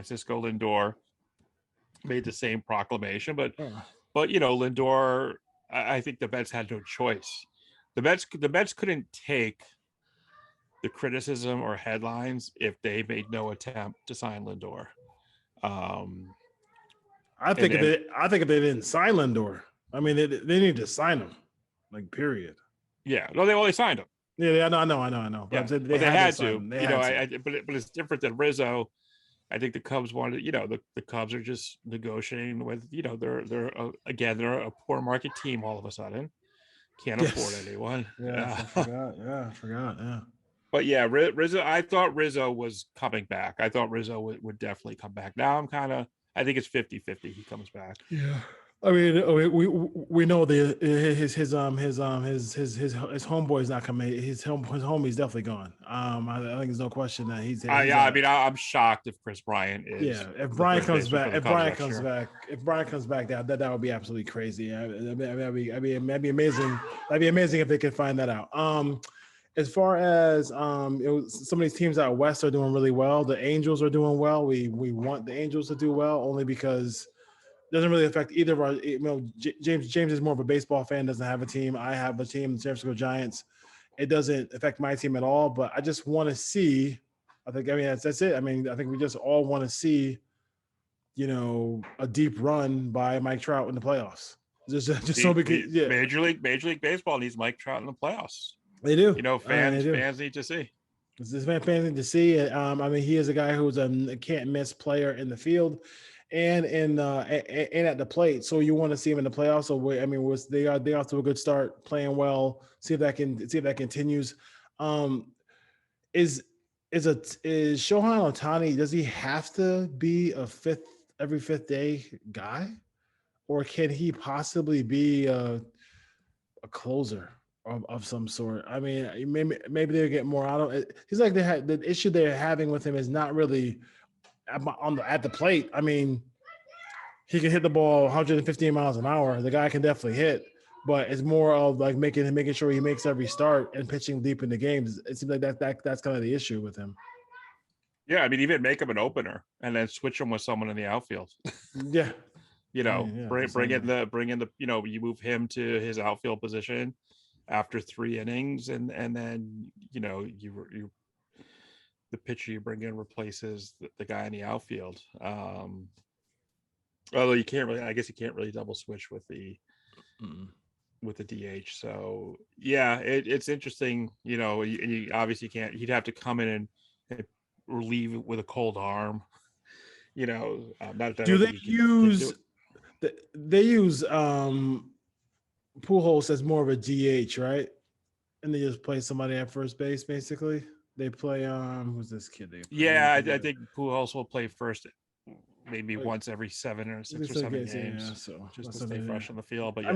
Francisco Lindor made the same proclamation, but Oh. Lindor, I think the Mets had no choice. The Mets couldn't take the criticism or headlines if they made no attempt to sign Lindor. I think if they didn't sign Lindor, I mean they need to sign him, like period. Yeah, no, they signed him. Yeah, I know. But yeah, they had to. But it's different than Rizzo. I think the Cubs wanted, the Cubs are just negotiating with, they're a poor market team all of a sudden. Can't afford anyone. Yeah, I forgot. Yeah. But yeah, Rizzo, I thought Rizzo was coming back. I thought Rizzo would definitely come back. Now I think it's 50-50 he comes back. Yeah. I mean, we know his homeboy's not coming. His homie's definitely gone. I think there's no question that he's. I'm shocked if Chris Bryant is. Yeah, if Bryant comes back, that would be absolutely crazy. That'd be amazing. That'd be amazing if they could find that out. As far as some of these teams out west are doing really well. The Angels are doing well. We want the Angels to do well only because it doesn't really affect either of our. James is more of a baseball fan. Doesn't have a team. I have a team, the San Francisco Giants. It doesn't affect my team at all. But I just want to see. That's it. I think we just all want to see, a deep run by Mike Trout in the playoffs. Major League Baseball needs Mike Trout in the playoffs. They do. Fans need to see. Fans need to see it. He is a guy who's a can't miss player in the field, and at the plate. So you want to see him in the playoffs. So they are off to a good start, playing well. See if that continues. Is Shohei Ohtani? Does he have to be every fifth day guy, or can he possibly be a closer of some sort? Maybe they'll get more out of it. He's like the issue they're having with him is not really at the plate. He can hit the ball 115 miles an hour. The guy can definitely hit, but it's more of like making sure he makes every start and pitching deep in the games. It seems like that's kind of the issue with him. Yeah, even make him an opener and then switch him with someone in the outfield. Yeah. Bring in the you move him to his outfield position after 3 innings, and then you the pitcher you bring in replaces the guy in the outfield. Although you can't really double switch with the DH. So yeah, it's interesting. And you obviously can't. He'd have to come in and relieve it with a cold arm. Do they use? They use Pujols as more of a DH, right? And they just play somebody at first base, basically. They play who's this kid? I think Pujols will play first, maybe once every 7 or 6 or 7 games, just to stay fresh on the field. But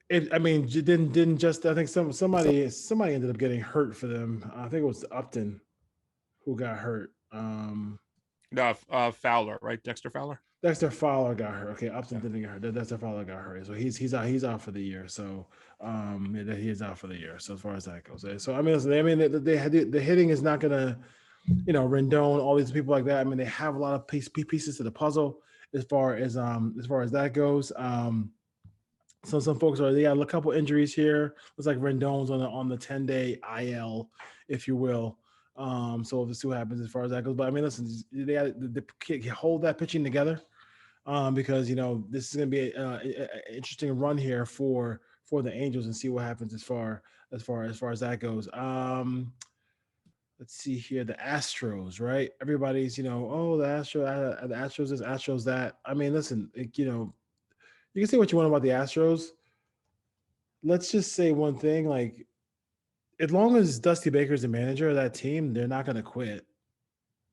didn't just. I think somebody ended up getting hurt for them. I think it was Upton who got hurt. Fowler, right? Dexter Fowler. Dexter Fowler got hurt. Okay, Upton didn't get hurt. Dexter Fowler got hurt. So he's out for the year. So he is out for the year. So as far as that goes, so the hitting is not gonna, Rendon, all these people like that. They have a lot of pieces to the puzzle as far as that goes. So some folks they got a couple injuries here. Looks like Rendon's on the 10-day IL, if you will. So we'll see what happens as far as that goes. But listen, they got to hold that pitching together, because this is going to be an interesting run here for the Angels, and see what happens as far as that goes. Let's see here, the Astros, right? Everybody's the Astros is Astros that. Listen, you can say what you want about the Astros. Let's just say one thing, like, as long as Dusty Baker's the manager of that team, they're not going to quit,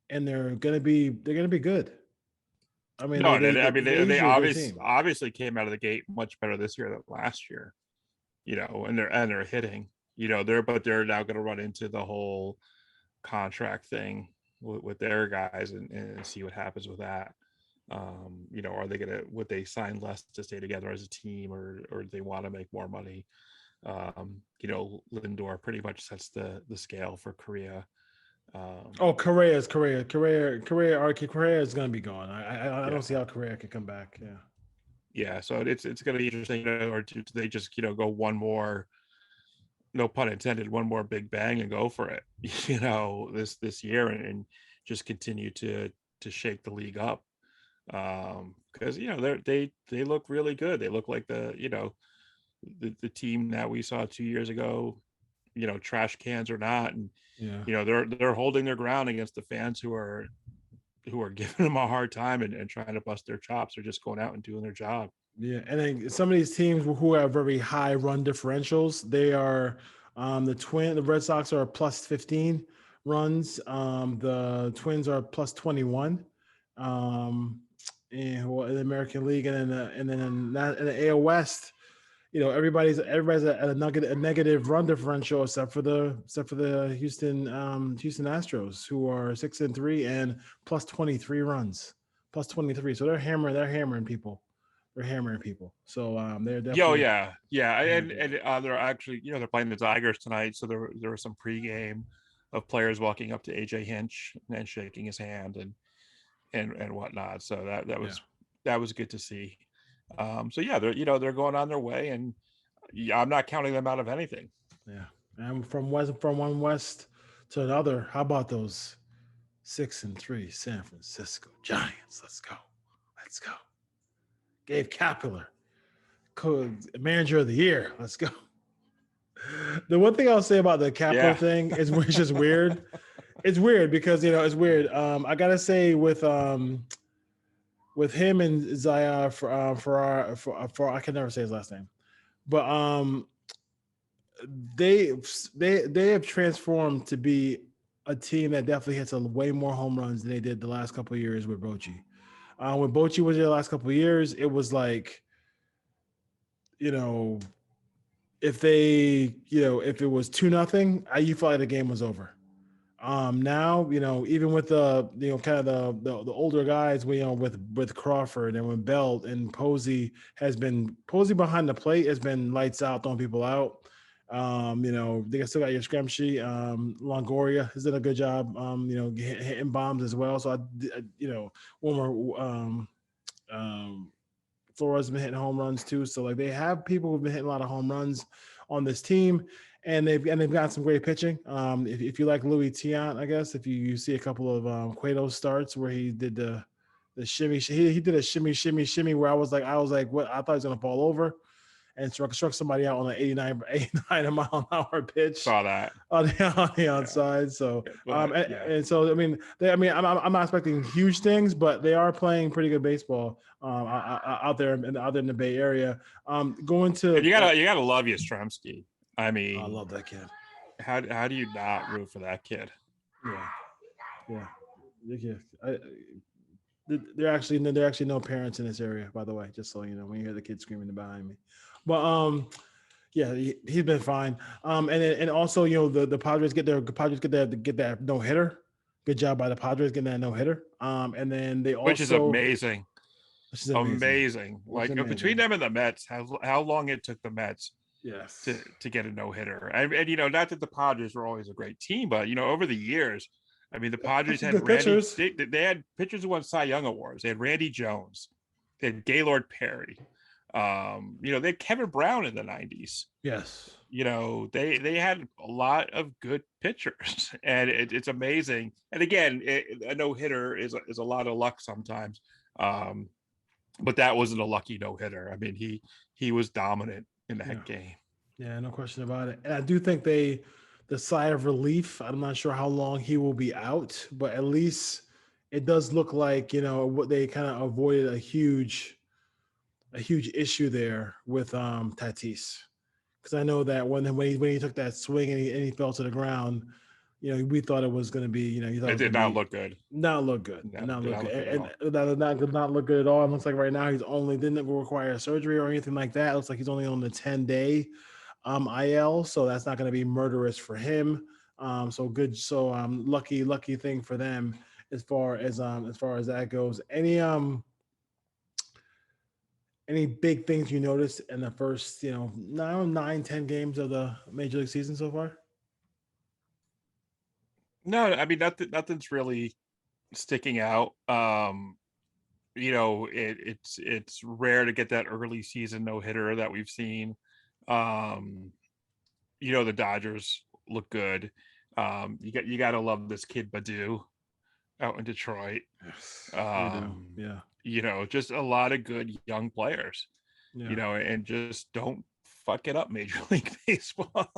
and they're going to be good. They obviously came out of the gate much better this year than last year, and they're hitting, they're now going to run into the whole contract thing with their guys and see what happens with that. Are they would they sign less to stay together as a team, or do they want to make more money? Lindor pretty much sets the scale for Korea. Correa is going to be gone. I don't see how Correa could come back. Yeah. Yeah, so it's going to be interesting. Or do they just go one more, no pun intended, one more big bang and go for it, this year and just continue to shake the league up, because they look really good. They look like the team that we saw 2 years ago, trash cans or not, and they're holding their ground against the fans who are giving them a hard time and trying to bust their chops. They're just going out and doing their job. Yeah, and then some of these teams who have very high run differentials, they are the Red Sox are plus 15 runs. The Twins are plus 21 in the American League, and then in the AL West, everybody's at a negative run differential except for the Houston Astros, who are 6-3 and plus 23 runs, plus 23. So they're hammering people. They're hammering people. So they're definitely. And they're actually they're playing the Tigers tonight. So there was some pregame of players walking up to AJ Hinch and shaking his hand and whatnot. So that was good to see. They're going on their way, and I'm not counting them out of anything. Yeah, and from one west to another. How about those 6-3 San Francisco Giants? Let's go. Gabe Kapler, manager of the year. Let's go. The one thing I'll say about the Kapler thing is it's just weird. It's weird because it's weird. I gotta say with him and Zaya for I can never say his last name, but they have transformed to be a team that definitely hits way more home runs than they did the last couple of years with Bochy. When Bochy was there the last couple of years, it was like, if it was 2-0, you felt like the game was over. Now, even with the kind of the older guys, with Crawford and with Belt and Posey behind the plate has been lights out, throwing people out. They still got your Scremshy. Longoria has done a good job, hitting bombs as well. So one more, Flores has been hitting home runs too. So like they have people who've been hitting a lot of home runs on this team, and they've got some great pitching. If you like Louis Tiant, I guess if you see a couple of Cueto starts where he did the shimmy, he did a shimmy where I was like what, I thought he was gonna fall over and struck somebody out on an 89 mile an hour pitch. Saw that on the outside. So and so I'm not expecting huge things, but they are playing pretty good baseball out there in the Bay Area. Going to you gotta love Yastrzemski. I mean, I love that kid. How do you not root for that kid? Yeah. There are actually no parents in this area, by the way, just so you know, when you hear the kid screaming behind me. But he's been fine. And also, the Padres get that no hitter. Good job by the Padres getting that no hitter. And then they also, which is amazing. Amazing. Like between them and the Mets, how long it took the Mets to get a no hitter. And not that the Padres were always a great team, but over the years, I mean, the Padres had pitchers. They had pitchers who won Cy Young awards. They had Randy Jones. They had Gaylord Perry. They had Kevin Brown in the 90s. Yes. They had a lot of good pitchers, and it's amazing. And again, a no hitter is a lot of luck sometimes. But that wasn't a lucky no hitter. I mean, he was dominant in that game. Yeah, no question about it. And I do think the sigh of relief, I'm not sure how long he will be out, but at least it does look like, what they kind of avoided a huge issue there with Tatis. Because I know that when he took that swing and he fell to the ground, we thought it was going to be, it did not look good. Not look good. Not look good. And that not look good at all. It looks like right now he's didn't require surgery or anything like that. It looks like he's only on the 10-day IL, so that's not going to be murderous for him. So good. So lucky thing for them as far as that goes. Any big things you noticed in the first 9-10 games of the Major League season so far? No, I mean nothing's really sticking out. It's rare to get that early season no hitter that we've seen. Um, the Dodgers look good. You got to love this kid Badu out in Detroit. Yes, we do. Um, Yeah. just a lot of good young players. Yeah. And just don't fuck it up, Major League Baseball.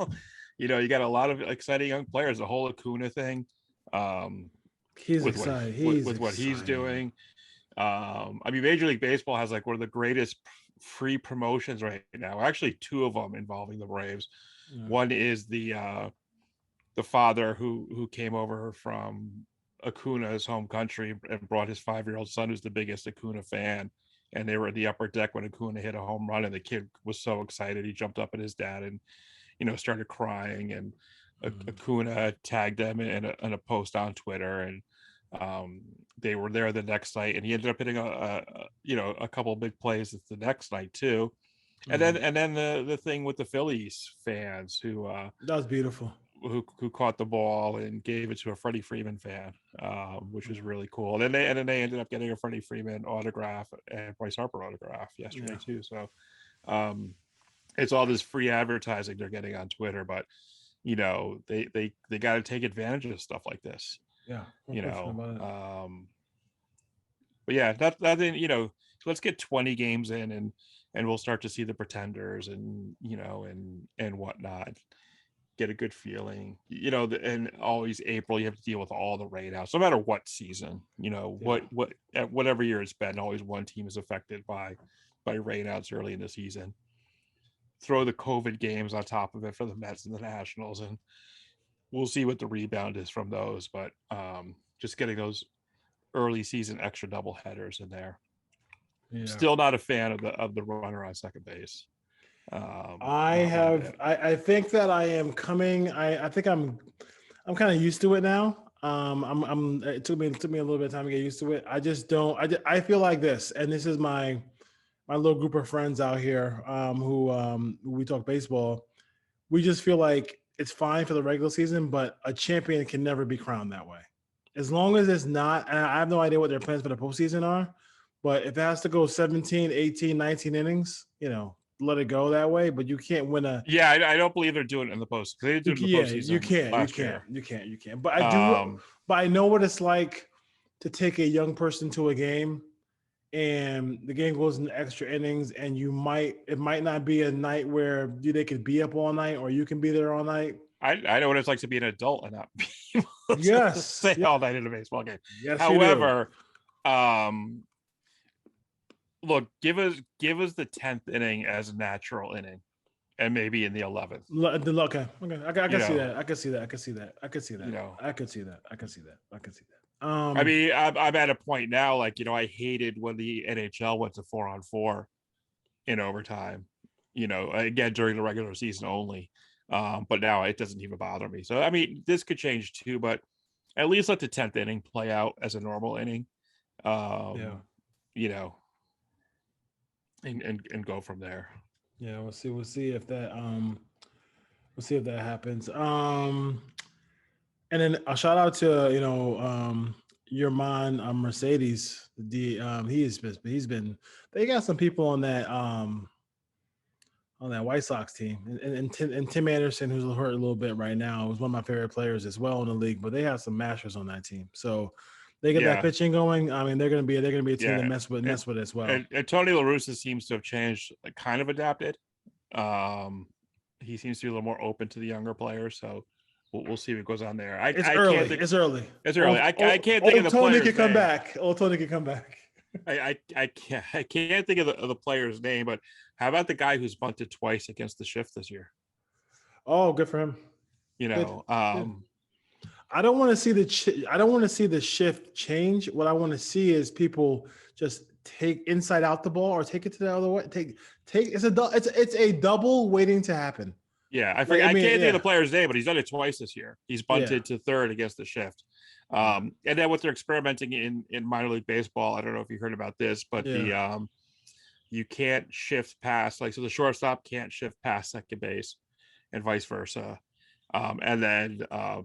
You got a lot of exciting young players. The whole Acuna thing, He's with what excited. with what he's doing. Major League Baseball has like one of the greatest free promotions right now. Actually, two of them involving the Braves. Yeah. One is the father who came over from Acuna's home country and brought his 5-year-old son, who's the biggest Acuna fan. And they were at the upper deck when Acuna hit a home run, and the kid was so excited he jumped up at his dad and started crying. And Acuna tagged them in a post on Twitter, and they were there the next night, and he ended up hitting a couple big plays the next night too. And then the thing with the Phillies fans who that was beautiful, who caught the ball and gave it to a Freddie Freeman fan, which was really cool. And then they ended up getting a Freddie Freeman autograph and Bryce Harper autograph yesterday too. So it's all this free advertising they're getting on Twitter, but they got to take advantage of stuff like this. Yeah. But yeah, nothing. Let's get 20 games in, and we'll start to see the pretenders and and whatnot. Get a good feeling, and always April you have to deal with all the rainouts, no matter what season. Whatever year it's been, always one team is affected by rainouts early in the season. Throw the COVID games on top of it for the Mets and the Nationals, and we'll see what the rebound is from those. But just getting those early season extra double headers in there. Yeah. Still not a fan of the runner on second base. I think that I am coming. I think I'm kind of used to it now. It took me a little bit of time to get used to it. I just don't. I feel like this, and this is my little group of friends out here who we talk baseball. We just feel like it's fine for the regular season, but a champion can never be crowned that way. As long as it's not, and I have no idea what their plans for the postseason are, but if it has to go 17, 18, 19 innings, let it go that way. But you can't win a. Yeah, I don't believe they're doing it in the post. They did the postseason. You can't. But I do. But I know what it's like to take a young person to a game, and the game goes into extra innings, and it might not be a night where they could be up all night, or you can be there all night. I know what it's like to be an adult and not be able to stay all night in a baseball game. Yes, however, look, give us the 10th inning as a natural inning, and maybe in the 11th. Okay. I can see that. I can see that. I can see that. I can see that. I mean, I'm at a point now, like, I hated when the NHL went to 4-on-4 in overtime, again, during the regular season only. But now it doesn't even bother me. So, I mean, this could change too, but at least let the 10th inning play out as a normal inning. And go from there. Yeah, we'll see if that happens. And then a shout out to your man Mercedes. They got some people on that White Sox team, and Tim Anderson, who's hurt a little bit right now, was one of my favorite players as well in the league. But they have some mashers on that team, so they get that pitching going. I mean, they're gonna be a team to mess with as well. And Tony La Russa seems to have changed, like, kind of adapted. He seems to be a little more open to the younger players, so we'll see what goes on there. It's early. I can't think of the Tony player's can come name. back. Old Tony can come back. I can't think of the player's name, but how about the guy who's bunted twice against the shift this year? Oh, good for him. I don't want to see the shift change. What I want to see is people just take inside out the ball or take it to the other way. It's a double waiting to happen. Yeah, I can't think of the player's name, but he's done it twice this year. He's bunted to third against the shift. And then what they're experimenting in minor league baseball, I don't know if you heard about this, but you can't shift past, like, so the shortstop can't shift past second base and vice versa. And then I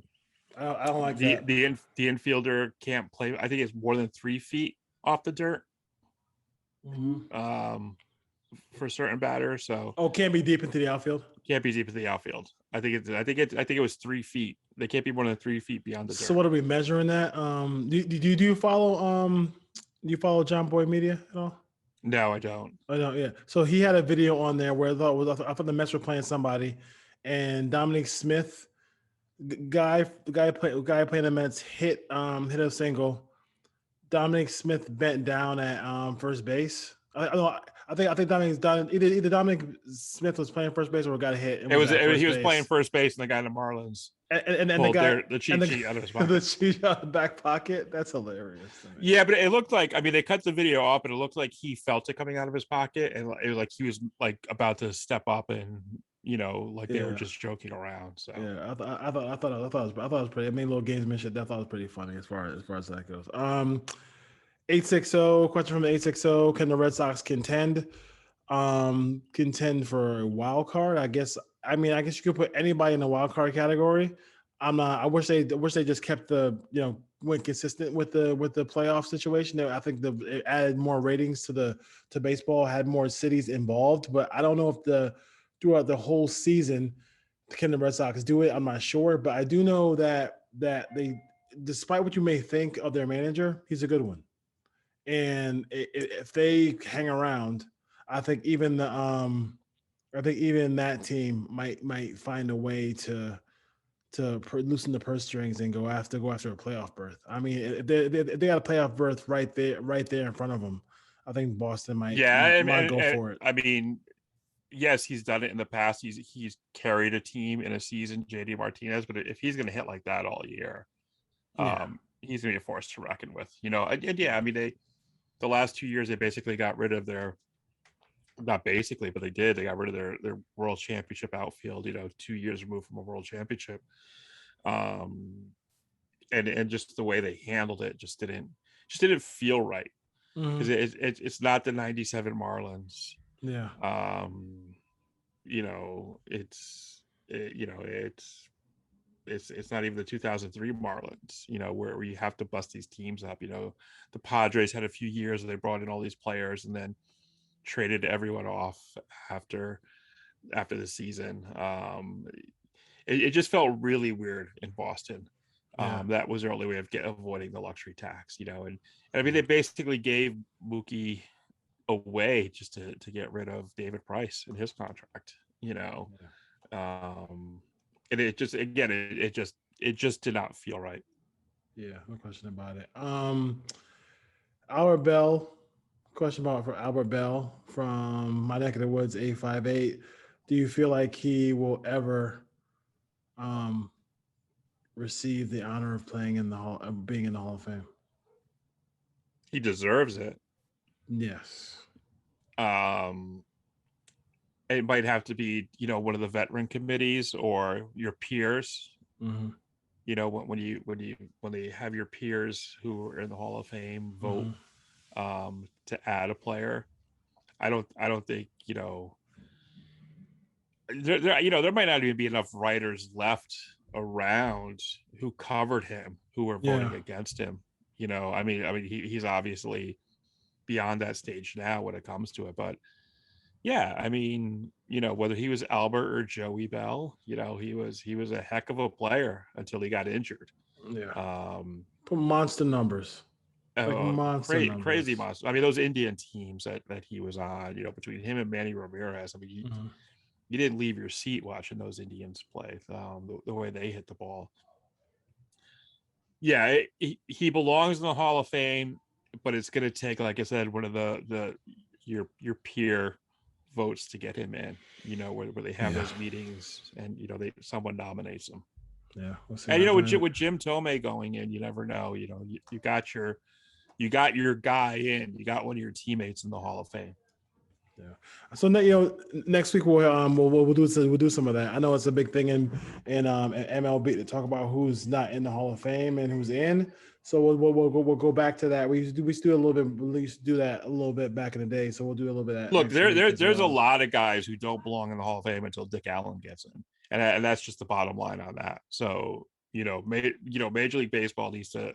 I don't like the that. the infielder can't play. I think it's more than 3 feet off the dirt. For certain batters. So can't be deep into the outfield. Can't be deep into the outfield. I think it was 3 feet. They can't be more than 3 feet beyond the dirt. So what are we measuring that? Do you follow John Boy Media at all? No, I don't. I don't. Yeah. So he had a video on there where I thought the Mets were playing somebody, and Dominic Smith, the guy playing the Mets hit a single. Dominic Smith bent down at first base. I think either Dominic Smith was playing first base or got a hit. He was playing first base, and the guy in the Marlins and the guy the cheat sheet out of his pocket. The cheat out of the back pocket. That's hilarious. Yeah, but it looked like, I mean, they cut the video off, and it looked like he felt it coming out of his pocket, and it was like he was like about to step up, and they were just joking around. So yeah, I thought it was pretty. I mean, little gamesmanship. I thought it was pretty funny as far as that goes. 860 question from the 860. Can the Red Sox contend for a wild card? I guess you could put anybody in the wild card category. I wish they just kept went consistent with the playoff situation. I think it added more ratings to baseball, had more cities involved, but I don't know if throughout the whole season can the Red Sox do it. I'm not sure, but I do know that they, despite what you may think of their manager, he's a good one. And if they hang around, I think even that team might find a way to loosen the purse strings and go after a playoff berth. I mean, if they got a playoff berth right there in front of them, I think Boston might go for it. I mean, yes, he's done it in the past. He's carried a team in a season, JD Martinez, but if he's going to hit like that all year, he's going to be a force to reckon with. And yeah, I mean, the last 2 years, they basically got rid of not basically, but they did. They got rid of their world championship outfield, 2 years removed from a world championship. And just the way they handled it just didn't feel right. Because it's not the 97 Marlins. Yeah. It's not even the 2003 Marlins, where you have to bust these teams up. The Padres had a few years where they brought in all these players and then traded everyone off after the season. It just felt really weird in Boston. That was their only way of avoiding the luxury tax, and I mean, they basically gave Mookie away just to get rid of David Price and his contract, and it just, again, it just did not feel right. Yeah, no question about it. Albert Bell, question for Albert Bell from my neck of the woods, 858. Do you feel like he will ever receive the honor of being in the Hall of Fame? He deserves it. Yes. It might have to be, one of the veteran committees or your peers. Mm-hmm. When they have your peers who are in the Hall of Fame vote to add a player, I don't think there might not even be enough writers left around who covered him who were voting against him. I mean he's obviously beyond that stage now when it comes to it, but yeah, I mean, whether he was Albert or Joey Bell, he was a heck of a player until he got injured. Yeah. Monster numbers. Crazy monster. I mean, those Indian teams that he was on, between him and Manny Ramirez, I mean, you didn't leave your seat watching those Indians play, the way they hit the ball. Yeah, he belongs in the Hall of Fame, but it's going to take, like I said, one of your peer votes to get him in, where they have those meetings and someone nominates him. Yeah, and with Jim Tomei going in, you never know. You got your guy in, you got one of your teammates in the Hall of Fame. Yeah. So next week we'll do some of that. I know it's a big thing in MLB to talk about who's not in the Hall of Fame and who's in. So we'll go back to that. We used to do a little bit. We used to do that a little bit back in the day. So we'll do a little bit of that. Look, there's a lot of guys who don't belong in the Hall of Fame until Dick Allen gets in, and that's just the bottom line on that. So Major League Baseball needs to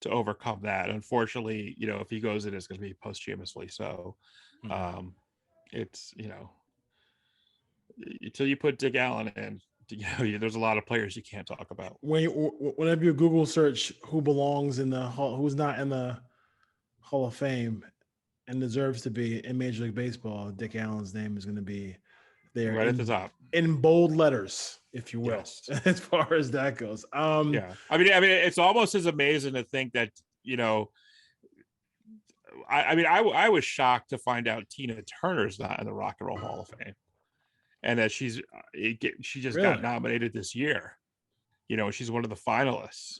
overcome that. Unfortunately, if he goes in, it's going to be posthumously. So, it's until you put Dick Allen in, there's a lot of players you can't talk about. Whenever you Google search who belongs in the hall, who's not in the Hall of Fame and deserves to be in Major League Baseball, Dick Allen's name is going to be there right at the top in bold letters, if you will, yes. as far as that goes. Yeah, I mean, it's almost as amazing to think that I was shocked to find out Tina Turner's not in the Rock and Roll Hall of Fame, and that she just Really? got nominated this year. She's one of the finalists.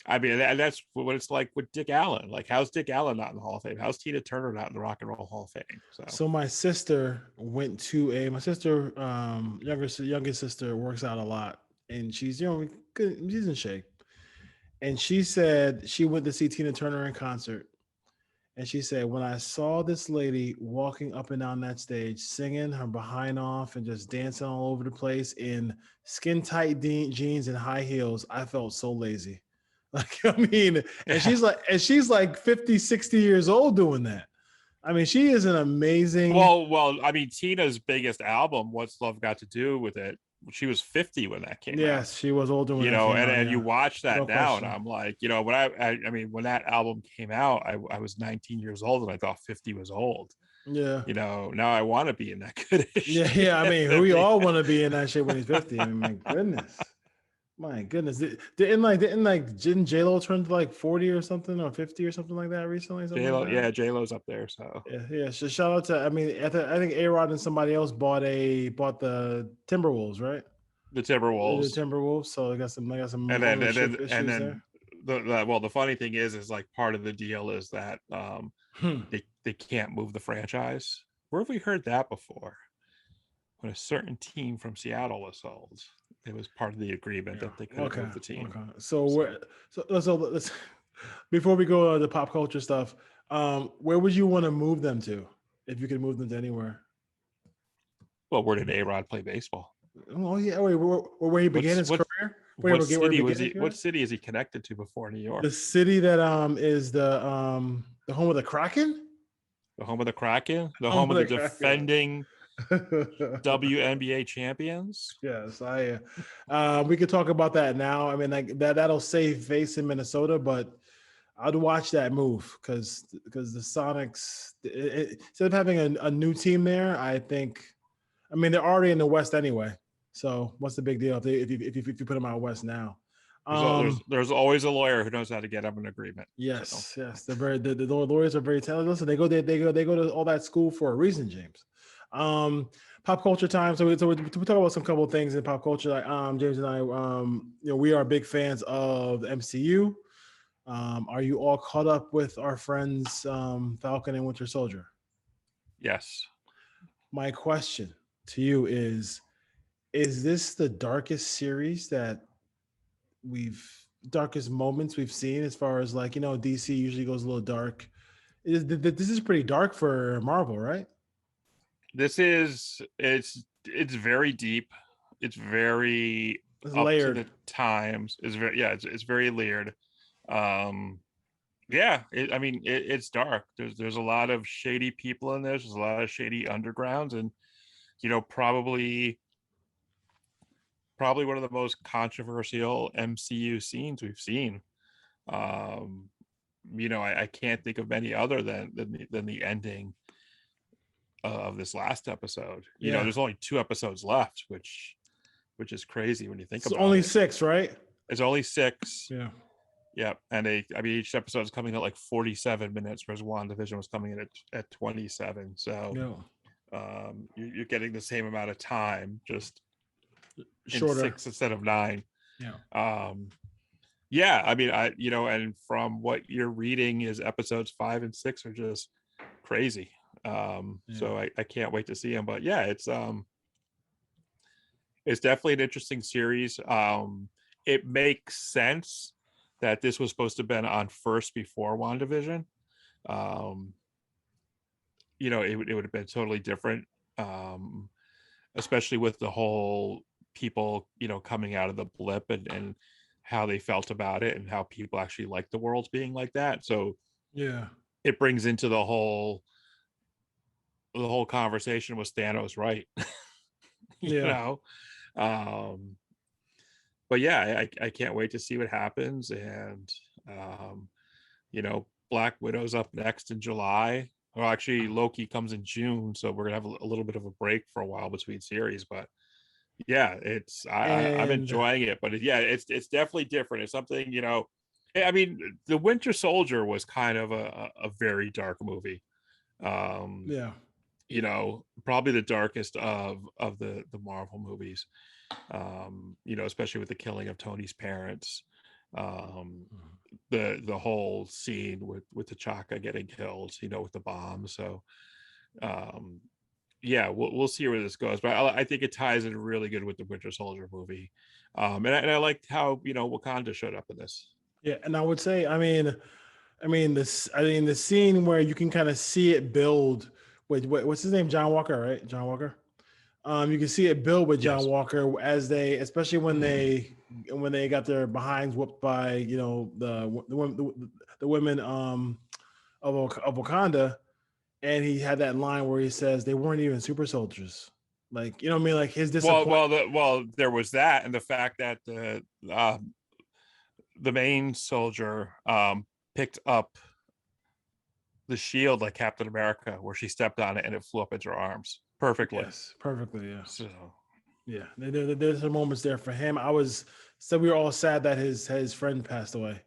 I mean, that's what it's like with Dick Allen. Like, how's Dick Allen not in the Hall of Fame? How's Tina Turner not in the Rock and Roll Hall of Fame? So my sister went to youngest sister works out a lot, and she's good, she's in shape. And she said she went to see Tina Turner in concert. And she said, when I saw this lady walking up and down that stage, singing her behind off and just dancing all over the place in skin tight jeans and high heels, I felt so lazy. Like, I mean, and she's like 50, 60 years old doing that. I mean, she is an amazing. Well, I mean, Tina's biggest album, What's Love Got to Do with It? She was 50 when that came out. Yes, she was older when and you watch that now, and I'm like, when that album came out, I was 19 years old, and I thought 50 was old. Yeah. Now I want to be in that good shape. Yeah. I mean, we all want to be in that shape when he's 50. I mean, my goodness. Didn't J-Lo turn to like 40 or something, or 50 or something like that recently? J-Lo's up there. So yeah. So shout out to, I mean, I think A-Rod and somebody else bought the Timberwolves, right? The Timberwolves. So I got some and then the funny thing is like part of the deal is that they can't move the franchise. Where have we heard that before? When a certain team from Seattle was sold, it was part of the agreement that they couldn't move the team. Okay. So let's before we go to the pop culture stuff, where would you want to move them to if you could move them to anywhere? Well, where did A-Rod play baseball? Oh yeah, where he began his career. What city is he connected to before New York? The city that is the home of the Kraken. The home of the Kraken. The home of the defending WNBA champions. Yes, we could talk about that now. I mean, like that'll save face in Minnesota, but I'd watch that move because the Sonics, instead of having a new team there, I think, I mean, they're already in the West anyway. So what's the big deal if you put them out West now? There's always a lawyer who knows how to get them an agreement. Yes, yes, the lawyers are very talented. Listen, they go to all that school for a reason, James. Pop culture time. So we talk about some couple of things in pop culture. Like James and I, we are big fans of the MCU. Are you all caught up with our friends Falcon and Winter Soldier? Yes. My question to you is this the darkest series that darkest moments we've seen, as far as like, DC usually goes a little dark? This is pretty dark for Marvel, right? It's very deep. It's very layered. Up to the times. It's very layered. It's dark. There's a lot of shady people in there. There's a lot of shady undergrounds, and probably one of the most controversial MCU scenes we've seen. I can't think of many other than the ending of this last episode. There's only 2 episodes left, which is crazy when you think about it. It's only 6, right? It's only 6. Yeah. Yeah, and each episode is coming at like 47 minutes, whereas WandaVision was coming in at 27. So, you're getting the same amount of time, just shorter, 6 instead of 9. Yeah. And from what you're reading, is episodes 5 and 6 are just crazy. So I can't wait to see them. But yeah, it's definitely an interesting series. It makes sense that this was supposed to have been on first before WandaVision. It would have been totally different, especially with the whole people, coming out of the blip and how they felt about it and how people actually like the world being like that. So Yeah. it brings into the whole conversation, was Thanos right? you Yeah. know um but yeah, I can't wait to see what happens. And um Black Widow's up next in July. Well, actually, Loki comes in June, so we're gonna have a little bit of a break for a while between series. But yeah, I'm And enjoying it. But yeah, it's definitely different. It's something, I mean, the Winter Soldier was kind of a very dark movie. Um, yeah. Probably the darkest of the Marvel movies. Especially with the killing of Tony's parents. Um, the whole scene with T'Chaka getting killed, with the bomb. So um yeah, we'll see where this goes, but I think it ties in really good with the Winter Soldier movie. And I liked how Wakanda showed up in this. Yeah, and I would say, the scene where you can kind of see it build with what's his name, John Walker, right? John Walker. You can see it build with John Yes. Walker as they, especially when they got their behinds whooped by the women of Wakanda, and he had that line where he says they weren't even super soldiers, like, what I mean, like his disappointment. There was that, and the fact that the main soldier picked up the shield like Captain America, where she stepped on it and it flew up into her arms perfectly. Yes, perfectly. Yeah. So Yeah, there's some moments there for him. We were all sad that his friend passed away.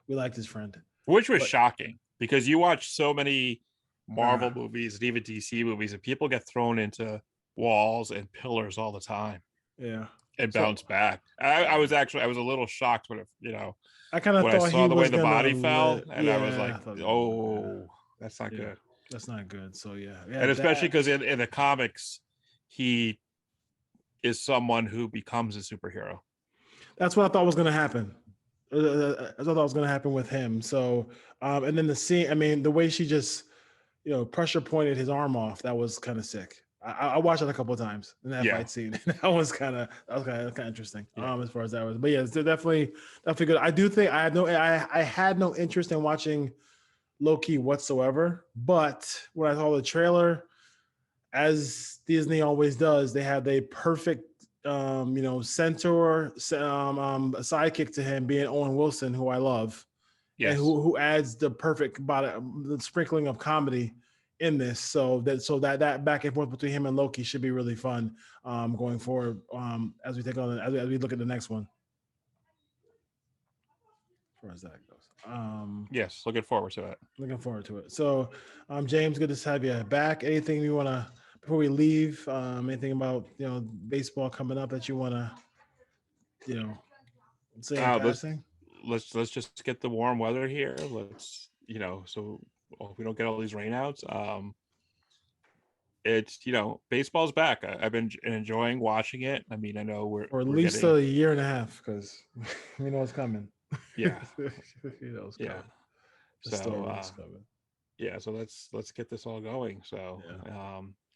We liked his friend, which was shocking, because you watch so many Marvel Uh, movies and even DC movies, and people get thrown into walls and pillars all the time yeah, and bounce back. I was a little shocked when I kind of when I thought saw he the way was the gonna body fell, and I was like, I thought oh, that's not good. that's not good. So yeah, And especially because in the comics, he is someone who becomes a superhero. that's what I thought was gonna happen. That's what I thought was gonna happen with him. So, and then the scene, the way she just, pressure pointed his arm off, that was kind of sick. I watched it a couple of times in that fight scene. that was kind of interesting. As far as that was, but yeah, it's definitely good. I do think I had no interest in watching Loki whatsoever, but when I saw the trailer, as Disney always does, they have a perfect centaur sidekick to him, being Owen Wilson, who I love. Yes. And who adds the perfect the sprinkling of comedy in this. So that back and forth between him and Loki should be really fun going forward as we as we look at the next one. As far as that goes. Yes, looking forward to it. Looking forward to it. So James, good to have you back. Anything you want to, before we leave, anything about baseball coming up that you want to say in passing? Let's just get the warm weather here. Let's so we don't get all these rainouts. It's baseball's back. I've been enjoying watching it. I mean, I know we're at least a year and a half, because we know it's coming. Yeah. It's yeah. coming. So let's get this all going. So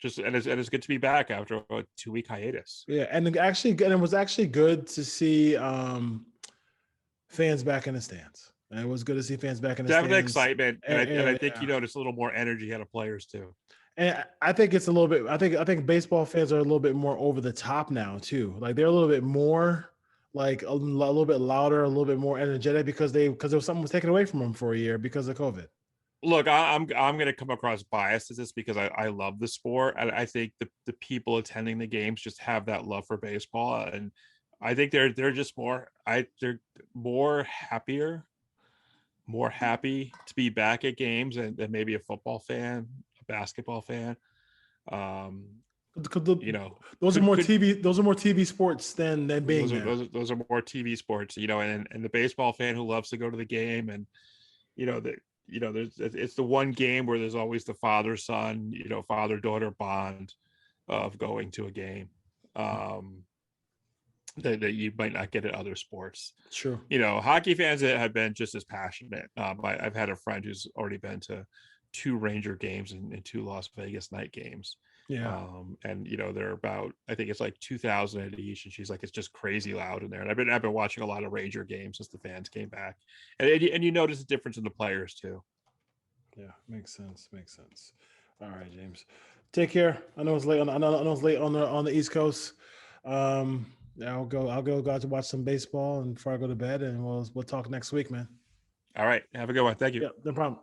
it's good to be back after a 2-week hiatus. Yeah, and it was actually good to see fans back in the stands. And it was good to see fans back in the stands. Definitely excitement, and I think there's a little more energy out of players too. And I think it's a little bit. I think baseball fans are a little bit more over the top now too. Like they're a little bit more, like a little bit louder, a little bit more energetic, because there was something was taken away from them for a year because of COVID. Look, I'm going to come across biased as this, because I love the sport, and I think the people attending the games just have that love for baseball, and I think they're just more more happy to be back at games than maybe a football fan, a basketball fan. Those are more TV sports than being those are more TV sports, and the baseball fan who loves to go to the game, and it's the one game where there's always the father-son, father-daughter bond of going to a game that you might not get at other sports. Sure. Hockey fans have been just as passionate. I've had a friend who's already been to 2 Ranger games and 2 Las Vegas night games. Yeah. And they're about, I think it's like 2,000 at each, and she's like, it's just crazy loud in there. And I've been watching a lot of Ranger games since the fans came back, and you notice the difference in the players too. Yeah, makes sense. All right, James. Take care. I know it's late on. I know it's late on the East Coast. Yeah, I'll go out to watch some baseball and before I go to bed, and we'll talk next week, man. All right, have a good one. Thank you. Yeah, no problem.